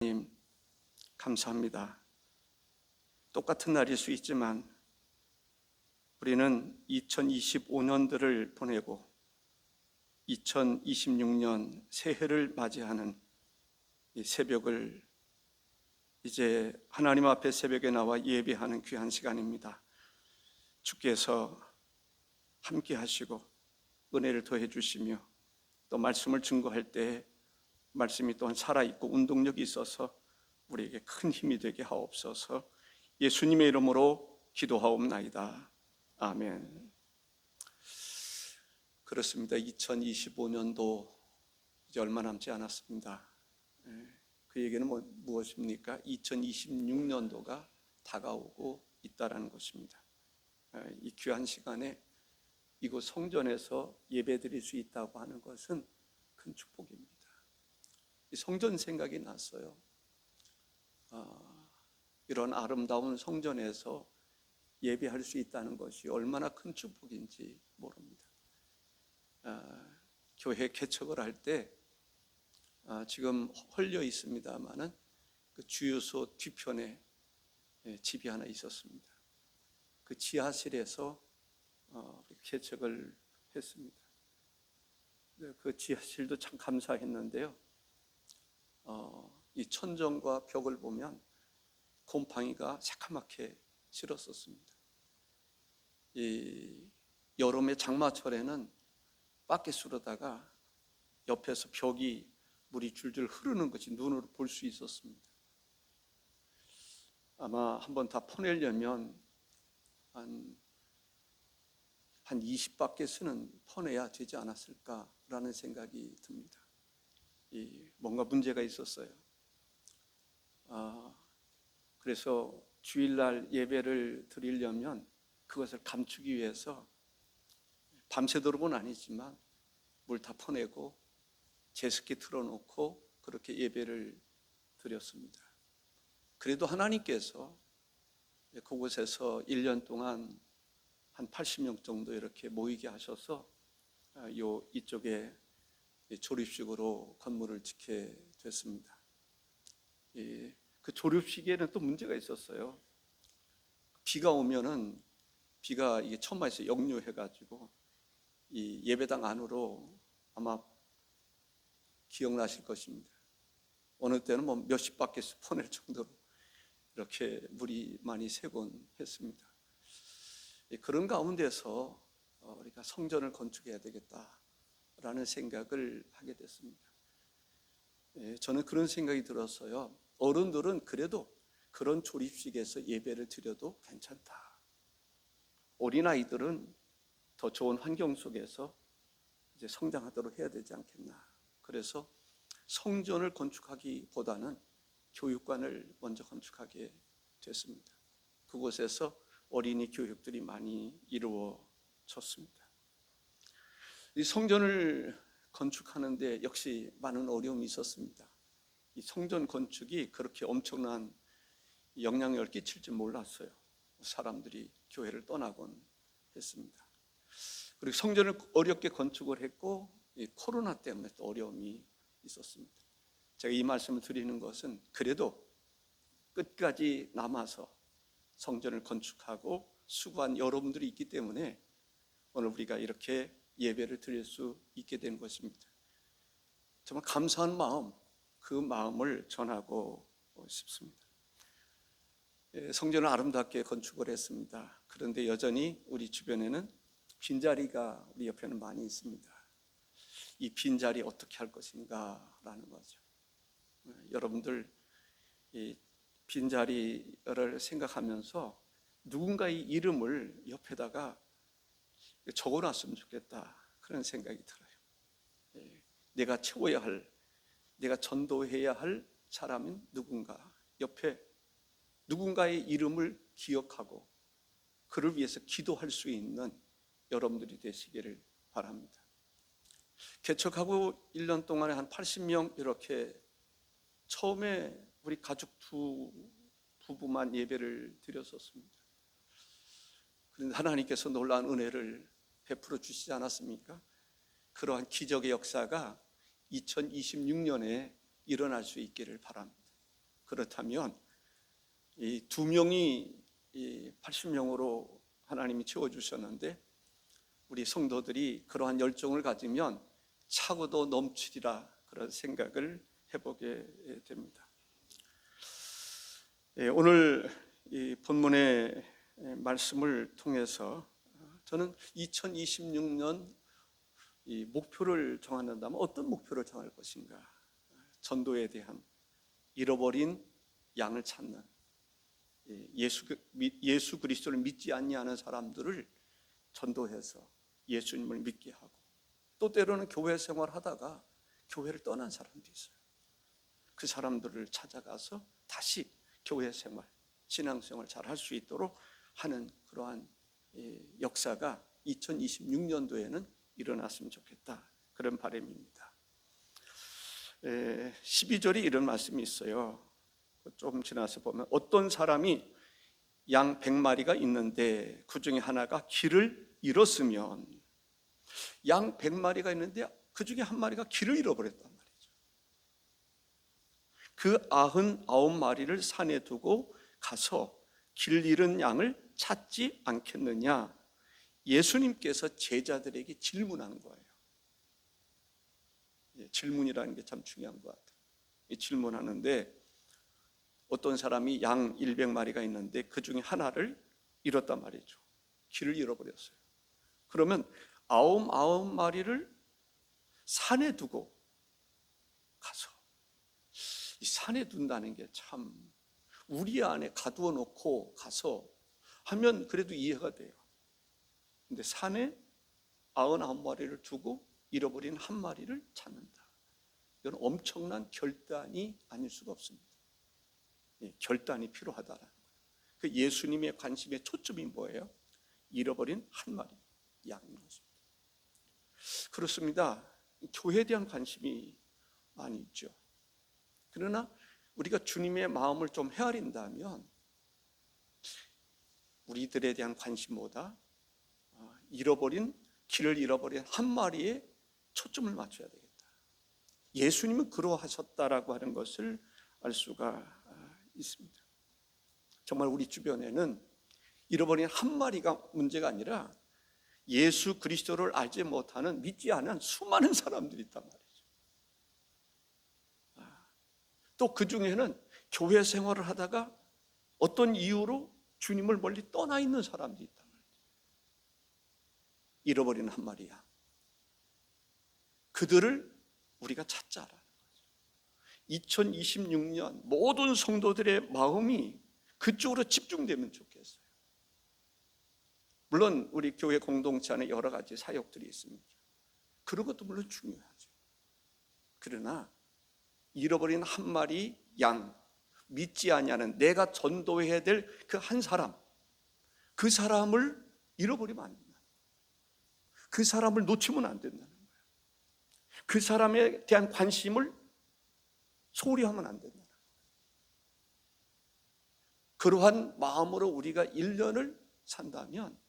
하나님 감사합니다. 똑같은 날일 수 있지만 우리는 2025년들을 보내고 2026년 새해를 맞이하는 이 새벽을 이제 하나님 앞에 새벽에 나와 예배하는 귀한 시간입니다. 주께서 함께 하시고 은혜를 더해 주시며 또 말씀을 증거할 때 말씀이 또한 살아있고 운동력이 있어서 우리에게 큰 힘이 되게 하옵소서. 예수님의 이름으로 기도하옵나이다. 아멘. 그렇습니다. 2025년도 이제 얼마 남지 않았습니다. 그 얘기는 무엇입니까? 2026년도가 다가오고 있다는 것입니다. 이 귀한 시간에 이곳 성전에서 예배드릴 수 있다고 하는 것은 큰 축복입니다. 이 성전 생각이 났어요. 이런 아름다운 성전에서 예배할 수 있다는 것이 얼마나 큰 축복인지 모릅니다. 교회 개척을 할 때 지금 헐려 있습니다마는 그 주유소 뒤편에 집이 하나 있었습니다. 그 지하실에서 개척을 했습니다. 그 지하실도 참 감사했는데요. 이 천정과 벽을 보면 곰팡이가 새카맣게 실었었습니다. 이 여름의 장마철에는 바켓으로다가 옆에서 벽이 물이 줄줄 흐르는 것이 눈으로 볼 수 있었습니다. 아마 한번 다 퍼내려면 한 20바켓은 퍼내야 되지 않았을까라는 생각이 듭니다. 뭔가 문제가 있었어요. 그래서 주일날 예배를 드리려면 그것을 감추기 위해서 밤새도록은 아니지만 물 다 퍼내고 제습기 틀어놓고 그렇게 예배를 드렸습니다. 그래도 하나님께서 그곳에서 1년 동안 한 80명 정도 이렇게 모이게 하셔서 이쪽에 조립식으로 건물을 짓게 됐습니다. 그 조립식에는 또 문제가 있었어요. 비가 오면은 비가 이게 천막에서 역류해가지고 이 예배당 안으로 아마 기억나실 것입니다. 어느 때는 몇십 바퀴씩 퍼낼 정도로 이렇게 물이 많이 새곤 했습니다. 그런 가운데서 우리가 성전을 건축해야 되겠다라는 생각을 하게 됐습니다. 저는 그런 생각이 들었어요. 어른들은 그래도 그런 조립식에서 예배를 드려도 괜찮다. 어린아이들은 더 좋은 환경 속에서 이제 성장하도록 해야 되지 않겠나. 그래서 성전을 건축하기보다는 교육관을 먼저 건축하게 됐습니다. 그곳에서 어린이 교육들이 많이 이루어졌습니다. 이 성전을 건축하는데 역시 많은 어려움이 있었습니다. 이 성전 건축이 그렇게 엄청난 영향력을 끼칠 줄 몰랐어요. 사람들이 교회를 떠나곤 했습니다. 그리고 성전을 어렵게 건축을 했고 이 코로나 때문에 또 어려움이 있었습니다. 제가 이 말씀을 드리는 것은 그래도 끝까지 남아서 성전을 건축하고 수고한 여러분들이 있기 때문에 오늘 우리가 이렇게 예배를 드릴 수 있게 된 것입니다. 정말 감사한 마음, 그 마음을 전하고 싶습니다. 성전을 아름답게 건축을 했습니다. 그런데 여전히 우리 주변에는 빈자리가 우리 옆에는 많이 있습니다. 이 빈자리 어떻게 할 것인가 라는 거죠. 여러분들 이 빈자리를 생각하면서 누군가의 이름을 옆에다가 적어놨으면 좋겠다 그런 생각이 들어요. 내가 채워야 할, 내가 전도해야 할 사람인 누군가 옆에 누군가의 이름을 기억하고 그를 위해서 기도할 수 있는 여러분들이 되시기를 바랍니다. 개척하고 1년 동안에 한 80명 이렇게 처음에 우리 가족 부부만 예배를 드렸었습니다. 그런데 하나님께서 놀라운 은혜를 베풀어 주시지 않았습니까? 그러한 기적의 역사가 2026년에 일어날 수 있기를 바랍니다. 그렇다면 이 두 명이 80명으로 하나님이 채워주셨는데 우리 성도들이 그러한 열정을 가지면 차고도 넘치리라, 그런 생각을 해보게 됩니다. 오늘 이 본문의 말씀을 통해서 저는 2026년 이 목표를 정한다면 어떤 목표를 정할 것인가? 전도에 대한, 잃어버린 양을 찾는, 예수 그리스도를 믿지 아니하는 사람들을 전도해서 예수님을 믿게 하고, 또 때로는 교회 생활하다가 교회를 떠난 사람도 있어요. 그 사람들을 찾아가서 다시 교회 생활, 신앙생활 잘 할 수 있도록 하는 그러한 역사가 2026년도에는 일어났으면 좋겠다, 그런 바람입니다. 12절이 이런 말씀이 있어요. 조금 지나서 보면 어떤 사람이 양 100마리가 있는데 그 중에 하나가 길을 잃었으면, 양 100마리가 있는데 그 중에 한 마리가 길을 잃어버렸단 말이죠. 그 99마리를 산에 두고 가서 길 잃은 양을 찾지 않겠느냐? 예수님께서 제자들에게 질문한 거예요. 질문이라는 게 참 중요한 것 같아요. 질문하는데 어떤 사람이 양 100마리가 있는데 그 중에 하나를 잃었단 말이죠. 길을 잃어버렸어요. 그러면 99마리를 산에 두고 가서, 이 산에 둔다는 게 참 우리 안에 가두어 놓고 가서 하면 그래도 이해가 돼요. 근데 산에 99마리를 두고 잃어버린 한 마리를 찾는다. 이건 엄청난 결단이 아닐 수가 없습니다. 결단이 필요하다라는 거예요. 그 예수님의 관심의 초점이 뭐예요? 잃어버린 한 마리 양인 것입니다. 그렇습니다. 교회에 대한 관심이 많이 있죠. 그러나 우리가 주님의 마음을 좀 헤아린다면 우리들에 대한 관심보다 길을 잃어버린 한 마리에 초점을 맞춰야 되겠다. 예수님은 그러하셨다라고 하는 것을 알 수가 있습니다. 정말 우리 주변에는 잃어버린 한 마리가 문제가 아니라 예수 그리스도를 알지 못하는, 믿지 않은 수많은 사람들이 있단 말이죠. 또 그 중에는 교회 생활을 하다가 어떤 이유로 주님을 멀리 떠나 있는 사람들이 있단 말이죠. 잃어버린 한 마리 양, 그들을 우리가 찾자라는 거죠. 2026년 모든 성도들의 마음이 그쪽으로 집중되면 좋겠어요. 물론 우리 교회 공동체 안에 여러 가지 사역들이 있습니다. 그런 것도 물론 중요하죠. 그러나 잃어버린 한 마리 양, 믿지 아니하는, 내가 전도해야 될 그 한 사람, 그 사람을 잃어버리면 안 된다. 그 사람을 놓치면 안 된다는 거예요. 그 사람에 대한 관심을 소홀히 하면 안 된다는 거예요. 그러한 마음으로 우리가 1년을 산다면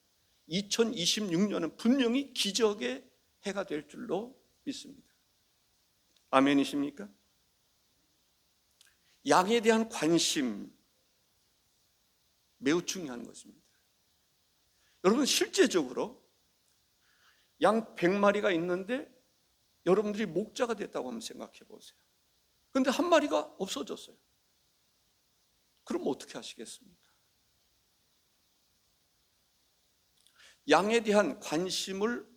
2026년은 분명히 기적의 해가 될 줄로 믿습니다. 아멘이십니까? 양에 대한 관심 매우 중요한 것입니다. 여러분, 실제적으로 양 100마리가 있는데 여러분들이 목자가 됐다고 한번 생각해 보세요. 그런데 한 마리가 없어졌어요. 그럼 어떻게 하시겠습니까? 양에 대한 관심을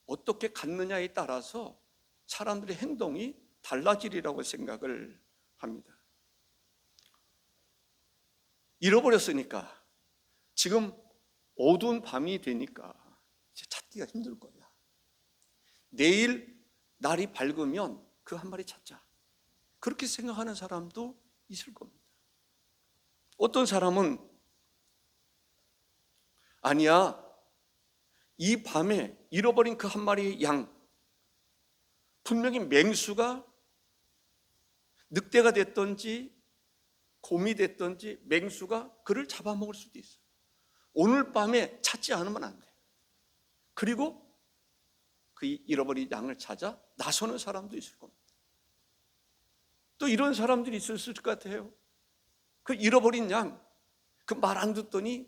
어떻게 갖느냐에 따라서 사람들의 행동이 달라지리라고 생각을 합니다. 잃어버렸으니까, 지금 어두운 밤이 되니까 이제 찾기가 힘들 거야. 내일 날이 밝으면 그 한 마리 찾자, 그렇게 생각하는 사람도 있을 겁니다. 어떤 사람은 아니야, 이 밤에 잃어버린 그 한 마리의 양, 분명히 맹수가 늑대가 됐든지 곰이 됐든지 맹수가 그를 잡아먹을 수도 있어요. 오늘 밤에 찾지 않으면 안 돼. 그리고 그 잃어버린 양을 찾아 나서는 사람도 있을 겁니다. 또 이런 사람들이 있을 것 같아요. 그 잃어버린 양, 그 말 안 듣더니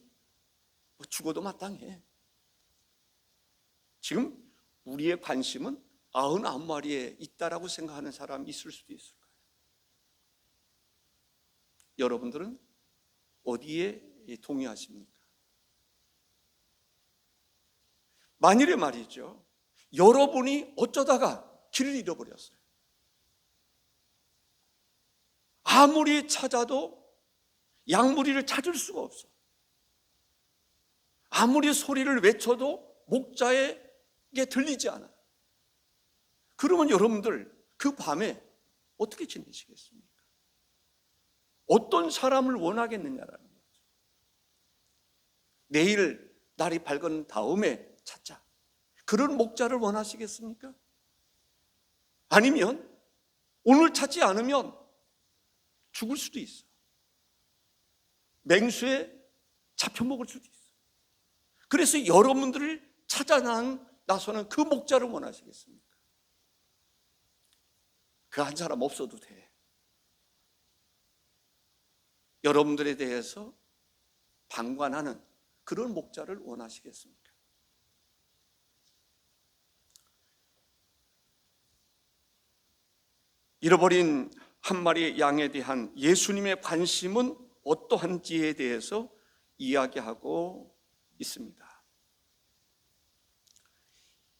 뭐 죽어도 마땅해. 지금 우리의 관심은 99마리에 있다라고 생각하는 사람이 있을 수도 있을 거예요. 여러분들은 어디에 동의하십니까? 만일에 말이죠, 여러분이 어쩌다가 길을 잃어버렸어요. 아무리 찾아도 양무리를 찾을 수가 없어. 아무리 소리를 외쳐도 목자에게 들리지 않아. 그러면 여러분들 그 밤에 어떻게 지내시겠습니까? 어떤 사람을 원하겠느냐라는 거죠. 내일 날이 밝은 다음에 찾자, 그런 목자를 원하시겠습니까? 아니면 오늘 찾지 않으면 죽을 수도 있어. 맹수에 잡혀 먹을 수도 있어. 그래서 여러분들을 찾아 나서는 그 목자를 원하시겠습니까? 그 한 사람 없어도 돼. 여러분들에 대해서 방관하는 그런 목자를 원하시겠습니까? 잃어버린 한 마리의 양에 대한 예수님의 관심은 어떠한지에 대해서 이야기하고 있습니다.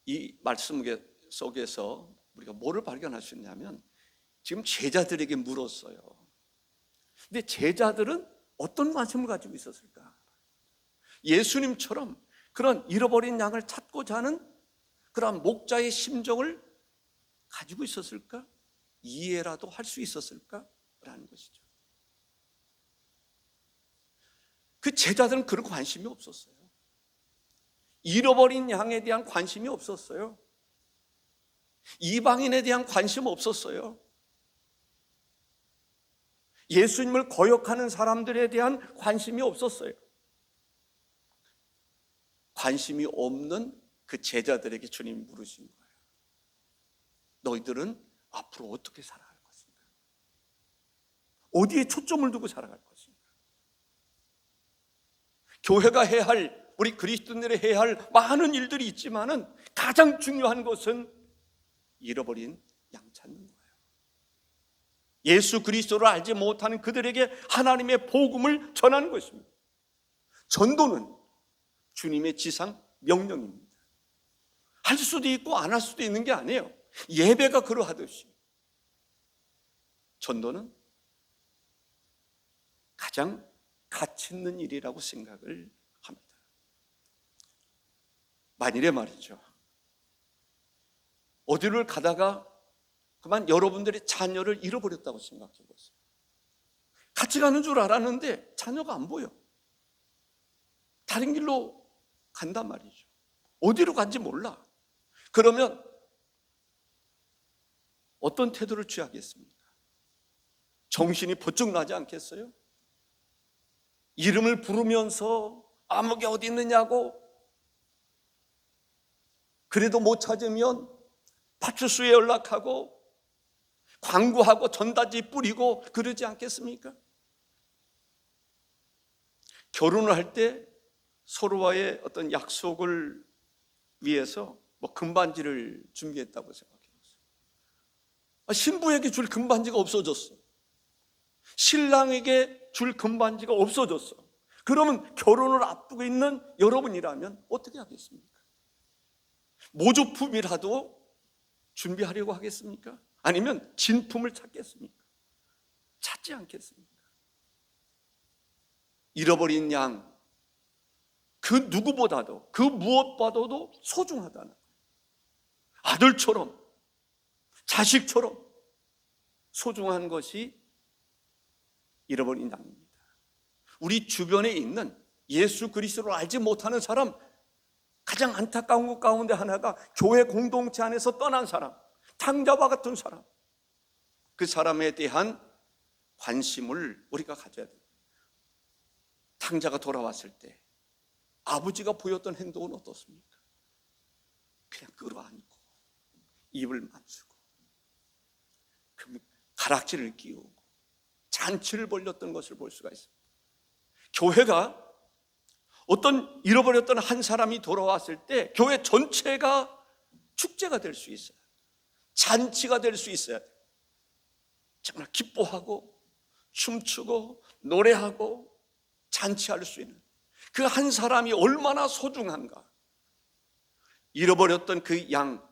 이 말씀 속에서 우리가 뭐를 발견할 수 있냐면, 지금 제자들에게 물었어요. 근데 제자들은 어떤 관심을 가지고 있었을까? 예수님처럼 그런 잃어버린 양을 찾고자 하는 그런 목자의 심정을 가지고 있었을까? 이해라도 할 수 있었을까? 라는 것이죠. 그 제자들은 그런 관심이 없었어요. 잃어버린 양에 대한 관심이 없었어요. 이방인에 대한 관심 없었어요. 예수님을 거역하는 사람들에 대한 관심이 없었어요. 관심이 없는 그 제자들에게 주님이 물으신 거예요. 너희들은 앞으로 어떻게 살아갈 것인가? 어디에 초점을 두고 살아갈 것인가? 교회가 해야 할, 우리 그리스도인들이 해야 할 많은 일들이 있지만은 가장 중요한 것은 잃어버린 양 찾는 거예요. 예수 그리스도를 알지 못하는 그들에게 하나님의 복음을 전하는 것입니다. 전도는 주님의 지상 명령입니다. 할 수도 있고 안 할 수도 있는 게 아니에요. 예배가 그러하듯이 전도는 가장 가치 있는 일이라고 생각을 합니다. 만일에 말이죠, 어디를 가다가 그만 여러분들의 자녀를 잃어버렸다고 생각해 보세요. 같이 가는 줄 알았는데 자녀가 안 보여. 다른 길로 간단 말이죠. 어디로 간지 몰라. 그러면 어떤 태도를 취하겠습니까? 정신이 번쩍 나지 않겠어요? 이름을 부르면서 아무개 어디 있느냐고, 그래도 못 찾으면 파출소에 연락하고 광고하고 전단지 뿌리고 그러지 않겠습니까? 결혼을 할 때 서로와의 어떤 약속을 위해서 뭐 금반지를 준비했다고 생각해보세요. 신부에게 줄 금반지가 없어졌어. 신랑에게 줄 금반지가 없어졌어. 그러면 결혼을 앞두고 있는 여러분이라면 어떻게 하겠습니까? 모조품이라도 준비하려고 하겠습니까? 아니면 진품을 찾겠습니까? 찾지 않겠습니까? 잃어버린 양, 그 누구보다도, 그 무엇보다도 소중하다는, 아들처럼, 자식처럼 소중한 것이 잃어버린 양입니다. 우리 주변에 있는 예수 그리스도를 알지 못하는 사람, 가장 안타까운 것 가운데 하나가 교회 공동체 안에서 떠난 사람, 탕자와 같은 사람, 그 사람에 대한 관심을 우리가 가져야 돼요. 탕자가 돌아왔을 때 아버지가 보였던 행동은 어떻습니까? 그냥 끌어안고 입을 맞추고 가락지를 끼우고 잔치를 벌였던 것을 볼 수가 있습니다. 교회가 어떤 잃어버렸던 한 사람이 돌아왔을 때 교회 전체가 축제가 될 수 있어요. 잔치가 될 수 있어야 돼요. 정말 기뻐하고 춤추고 노래하고 잔치할 수 있는 그 한 사람이 얼마나 소중한가. 잃어버렸던 그 양,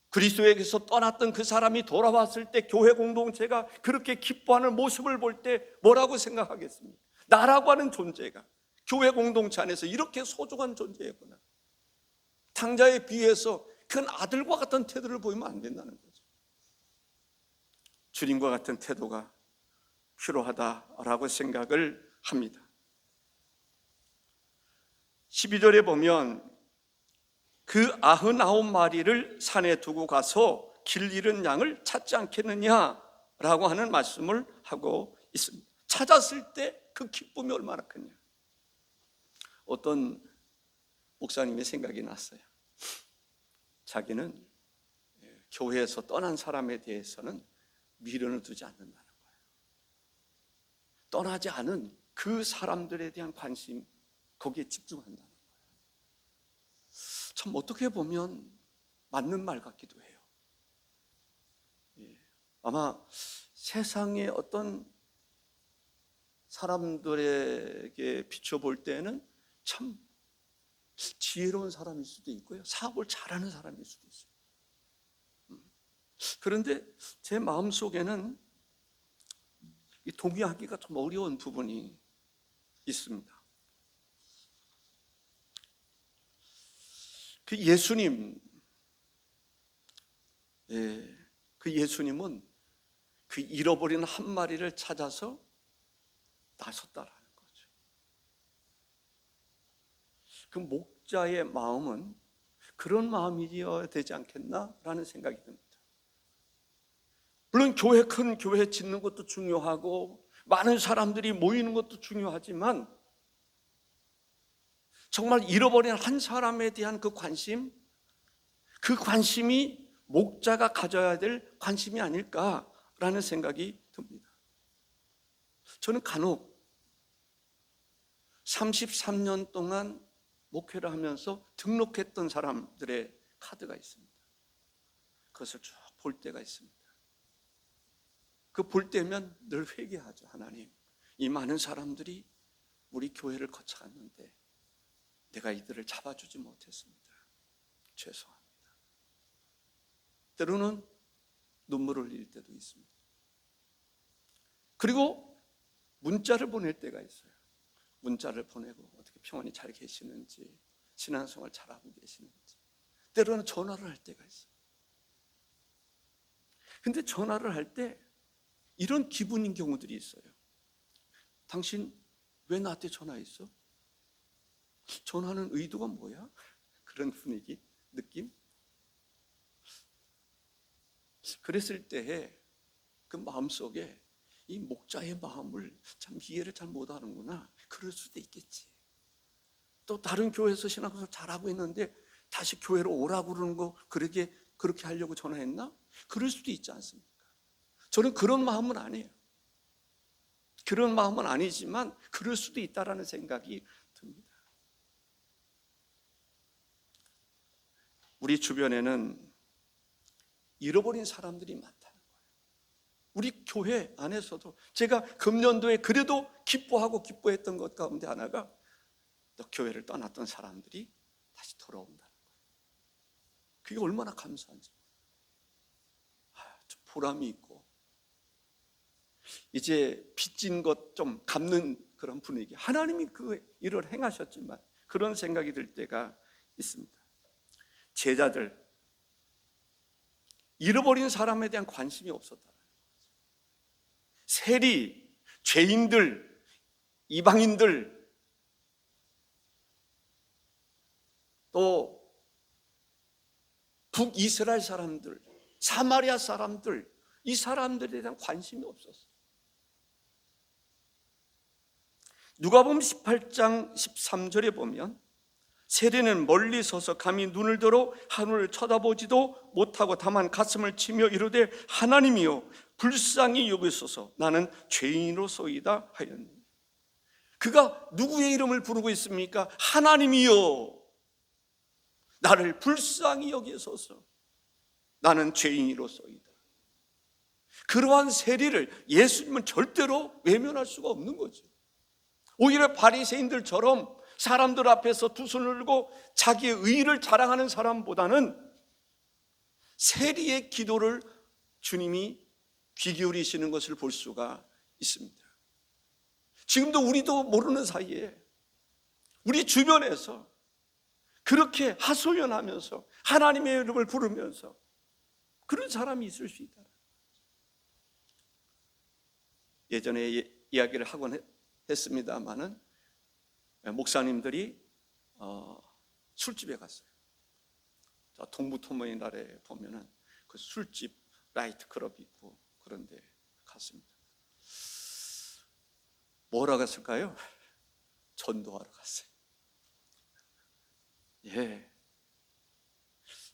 그리스도에게서 떠났던 그 사람이 돌아왔을 때 교회 공동체가 그렇게 기뻐하는 모습을 볼 때 뭐라고 생각하겠습니까? 나라고 하는 존재가 교회 공동체 안에서 이렇게 소중한 존재였구나. 탕자에 비해서 큰 아들과 같은 태도를 보이면 안 된다는 거죠. 주님과 같은 태도가 필요하다라고 생각을 합니다. 12절에 보면 그 99마리를 산에 두고 가서 길 잃은 양을 찾지 않겠느냐라고 하는 말씀을 하고 있습니다. 찾았을 때 그 기쁨이 얼마나 크냐. 어떤 목사님의 생각이 났어요. 자기는 교회에서 떠난 사람에 대해서는 미련을 두지 않는다는 거예요. 떠나지 않은 그 사람들에 대한 관심, 거기에 집중한다는 거예요. 참 어떻게 보면 맞는 말 같기도 해요. 아마 세상의 어떤 사람들에게 비춰볼 때는 참 지혜로운 사람일 수도 있고요, 사업을 잘하는 사람일 수도 있어요. 그런데 제 마음속에는 동의하기가 좀 어려운 부분이 있습니다. 그 예수님, 그 예수님은 그 잃어버린 한 마리를 찾아서 나섰다라는 거죠. 그 목자의 마음은 그런 마음이어야 되지 않겠나라는 생각이 듭니다. 물론 큰 교회 짓는 것도 중요하고 많은 사람들이 모이는 것도 중요하지만 정말 잃어버린 한 사람에 대한 그 관심이 목자가 가져야 될 관심이 아닐까라는 생각이 듭니다. 저는 간혹 33년 동안 목회를 하면서 등록했던 사람들의 카드가 있습니다. 그것을 쭉 볼 때가 있습니다. 그 볼 때면 늘 회개하죠. 하나님, 이 많은 사람들이 우리 교회를 거쳐갔는데 내가 이들을 잡아주지 못했습니다. 죄송합니다. 때로는 눈물을 흘릴 때도 있습니다. 그리고 문자를 보낼 때가 있어요. 문자를 보내고 어떻게 평안히 잘 계시는지, 신앙생활 잘하고 계시는지, 때로는 전화를 할 때가 있어요. 근데 전화를 할 때 이런 기분인 경우들이 있어요. 당신 왜 나한테 전화했어? 전화하는 의도가 뭐야? 그런 분위기, 느낌? 그랬을 때에 그 마음속에 이 목자의 마음을 참 이해를 잘 못하는구나, 그럴 수도 있겠지. 또 다른 교회에서 신앙생활 잘하고 있는데 다시 교회로 오라고 그러는 거 그렇게 하려고 전화했나? 그럴 수도 있지 않습니까? 저는 그런 마음은 아니에요. 그런 마음은 아니지만 그럴 수도 있다라는 생각이 듭니다. 우리 주변에는 잃어버린 사람들이 많다는 거예요. 우리 교회 안에서도 제가 금년도에 그래도 기뻐했던 것 가운데 하나가 또 교회를 떠났던 사람들이 다시 돌아온다는 거예요. 그게 얼마나 감사한지. 좀 보람이 있고 이제 빚진 것 좀 갚는 그런 분위기. 하나님이 그 일을 행하셨지만 그런 생각이 들 때가 있습니다. 제자들, 잃어버린 사람에 대한 관심이 없었다. 세리, 죄인들, 이방인들, 또 북이스라엘 사람들, 사마리아 사람들, 이 사람들에 대한 관심이 없었어요. 누가복음 18장 13절에 보면 세리는 멀리 서서 감히 눈을 들어 하늘을 쳐다보지도 못하고 다만 가슴을 치며 이르되 하나님이여 불쌍히 여기소서. 나는 죄인으로소이다 하였느니. 그가 누구의 이름을 부르고 있습니까? 하나님이여, 나를 불쌍히 여기소서. 나는 죄인으로소이다. 그러한 세리를 예수님은 절대로 외면할 수가 없는 거죠. 오히려 바리새인들처럼 사람들 앞에서 두 손을 들고 자기의 의의를 자랑하는 사람보다는 세리의 기도를 주님이 귀 기울이시는 것을 볼 수가 있습니다. 지금도 우리도 모르는 사이에 우리 주변에서 그렇게 하소연하면서 하나님의 이름을 부르면서 그런 사람이 있을 수 있다. 예전에 이야기를 하곤 했습니다마는 목사님들이 술집에 갔어요. 동부토모의 날에 보면은 그 술집 라이트 클럽이 있고 그런데 갔습니다. 뭐하러 갔을까요? 전도하러 갔어요. 예,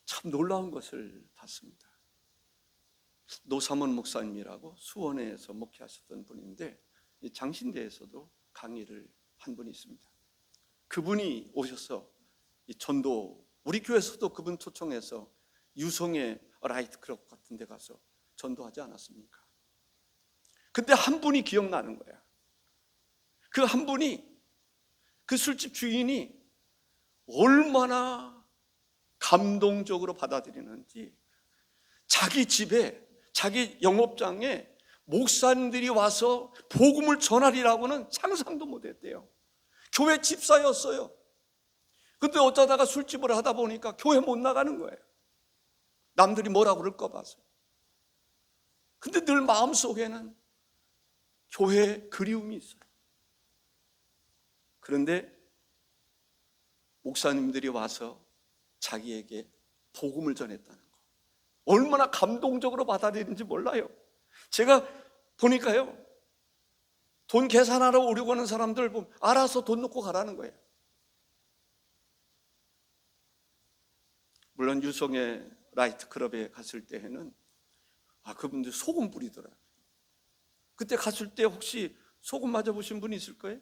참 놀라운 것을 봤습니다. 노삼원 목사님이라고 수원에서 목회하셨던 분인데 장신대에서도 강의를 한 분이 있습니다. 그분이 오셔서 이 전도, 우리 교회에서도 그분 초청해서 유성의 라이트 클럽 같은 데 가서 전도하지 않았습니까? 근데 한 분이 기억나는 거야. 그 한 분이, 그 술집 주인이 얼마나 감동적으로 받아들이는지, 자기 집에, 자기 영업장에 목사님들이 와서 복음을 전하리라고는 상상도 못했대요. 교회 집사였어요. 근데 어쩌다가 술집을 하다 보니까 교회 못 나가는 거예요. 남들이 뭐라고 그럴까 봐서. 근데 늘 마음속에는 교회에 그리움이 있어요. 그런데 목사님들이 와서 자기에게 복음을 전했다는 거, 얼마나 감동적으로 받아들이는지 몰라요. 제가 보니까요, 돈 계산하러 오려고 하는 사람들 보면 알아서 돈 넣고 가라는 거예요. 물론 유성의 라이트 클럽에 갔을 때에는 그분들 소금 뿌리더라고요. 그때 갔을 때 혹시 소금 맞아보신 분이 있을 거예요?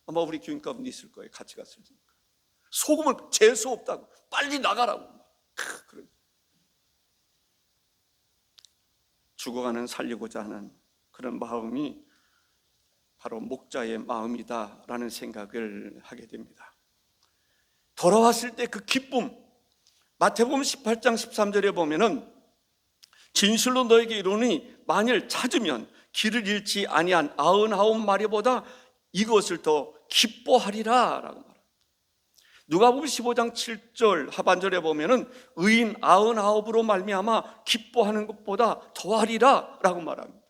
아마 우리 교인가 분이 있을 거예요. 같이 갔을 테니까. 소금을 재수 없다고, 빨리 나가라고. 죽어가는 살리고자 하는 그런 마음이 바로 목자의 마음이다라는 생각을 하게 됩니다. 돌아왔을 때 그 기쁨, 마태복음 18장 13절에 보면은 진실로 너에게 이르노니 만일 찾으면 길을 잃지 아니한 99마리보다 이것을 더 기뻐하리라 라고 말합니다. 누가복음 15장 7절 하반절에 보면은 의인 99으로 말미암아 기뻐하는 것보다 더하리라 라고 말합니다.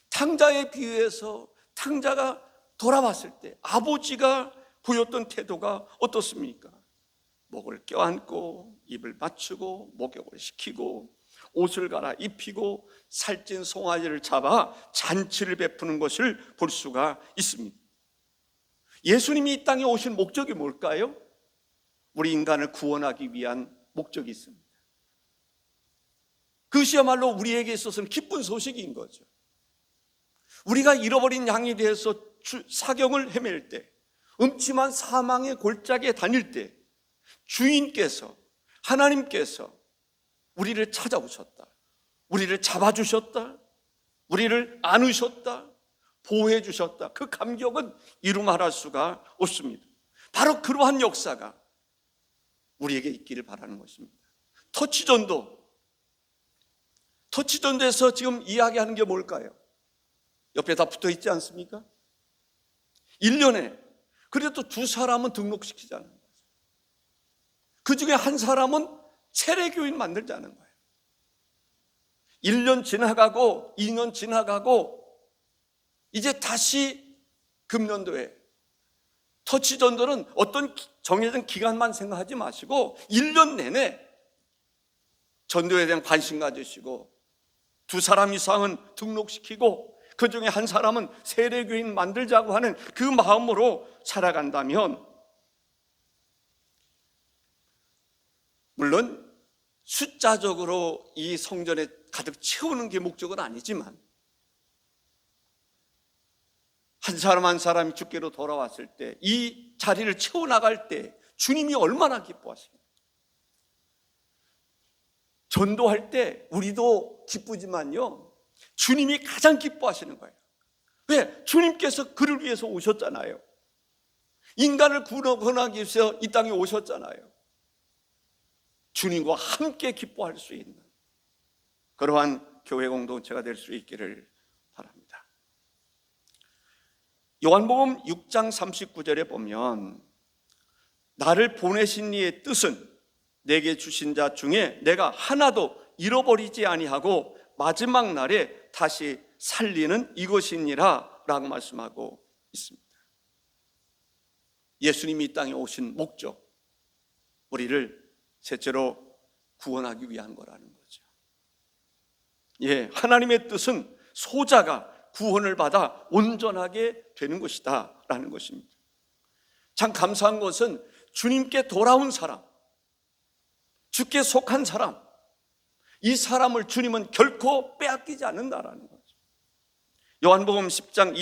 탕자에 비유해서 탕자가 돌아왔을 때 아버지가 보였던 태도가 어떻습니까? 목을 껴안고 입을 맞추고 목욕을 시키고 옷을 갈아입히고 살찐 송아지를 잡아 잔치를 베푸는 것을 볼 수가 있습니다. 예수님이 이 땅에 오신 목적이 뭘까요? 우리 인간을 구원하기 위한 목적이 있습니다. 그것이야말로 우리에게 있어서는 기쁜 소식인 거죠. 우리가 잃어버린 양에 대해서 사경을 헤맬 때, 음침한 사망의 골짜기에 다닐 때 주인께서, 하나님께서 우리를 찾아오셨다, 우리를 잡아주셨다, 우리를 안으셨다, 보호해 주셨다. 그 감격은 이루 말할 수가 없습니다. 바로 그러한 역사가 우리에게 있기를 바라는 것입니다. 터치전도에서 지금 이야기하는 게 뭘까요? 옆에 다 붙어 있지 않습니까? 1년에 그래도 2사람은 등록시키자는 거죠. 그 중에 한 사람은 세례교인 만들자는 거예요. 1년 지나가고 2년 지나가고 이제 다시 금년도에, 터치전도는 어떤 정해진 기간만 생각하지 마시고 1년 내내 전도에 대한 관심 가지시고 2사람 이상은 등록시키고 그 중에 한 사람은 세례교인 만들자고 하는 그 마음으로 살아간다면, 물론 숫자적으로 이 성전에 가득 채우는 게 목적은 아니지만 한 사람 한 사람이 주께로 돌아왔을 때 이 자리를 채워나갈 때 주님이 얼마나 기뻐하십니까? 전도할 때 우리도 기쁘지만요, 주님이 가장 기뻐하시는 거예요. 왜? 주님께서 그를 위해서 오셨잖아요. 인간을 구원하기 위해서 이 땅에 오셨잖아요. 주님과 함께 기뻐할 수 있는 그러한 교회 공동체가 될 수 있기를 바랍니다. 요한복음 6장 39절에 보면 나를 보내신 이의 뜻은 내게 주신 자 중에 내가 하나도 잃어버리지 아니하고 마지막 날에 다시 살리는 이것이니라 라고 말씀하고 있습니다. 예수님이 이 땅에 오신 목적, 우리를 셋째로 구원하기 위한 거라는 거죠. 하나님의 뜻은 소자가 구원을 받아 온전하게 되는 것이다 라는 것입니다. 참 감사한 것은 주님께 돌아온 사람, 주께 속한 사람, 이 사람을 주님은 결코 빼앗기지 않는다라는 거죠. 요한복음 10장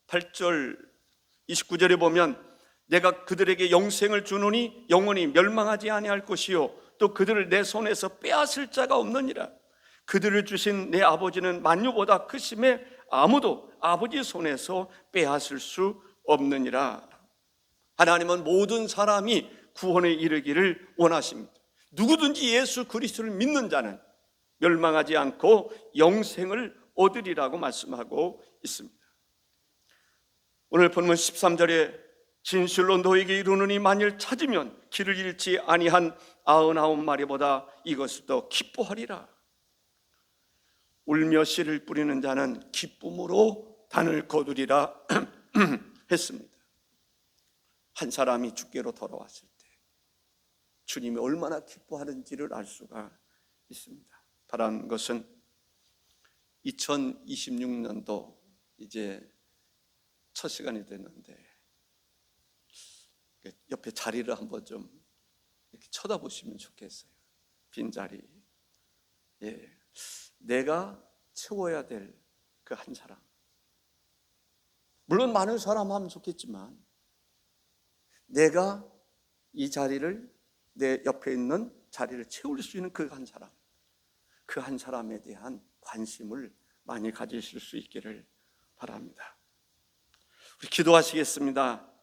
28절 29절에 보면 내가 그들에게 영생을 주노니 영원히 멸망하지 아니할 것이요 또 그들을 내 손에서 빼앗을 자가 없느니라. 그들을 주신 내 아버지는 만유보다 크심에 아무도 아버지 손에서 빼앗을 수 없느니라. 하나님은 모든 사람이 구원에 이르기를 원하십니다. 누구든지 예수 그리스도를 믿는 자는 멸망하지 않고 영생을 얻으리라고 말씀하고 있습니다. 오늘 본문 13절에 진실로 너에게 이르노니 만일 찾으면 길을 잃지 아니한 99마리보다 이것을 더 기뻐하리라. 울며 씨를 뿌리는 자는 기쁨으로 단을 거두리라 했습니다. 한 사람이 주께로 돌아왔을 때 주님이 얼마나 기뻐하는지를 알 수가 있습니다. 바라는 것은 2026년도 이제 첫 시간이 됐는데 옆에 자리를 한번 좀 이렇게 쳐다보시면 좋겠어요. 빈자리. 내가 채워야 될 그 한 사람. 물론 많은 사람 하면 좋겠지만 내가 이 자리를, 내 옆에 있는 자리를 채울 수 있는 그 한 사람, 그 한 사람에 대한 관심을 많이 가지실 수 있기를 바랍니다. 우리 기도하시겠습니다.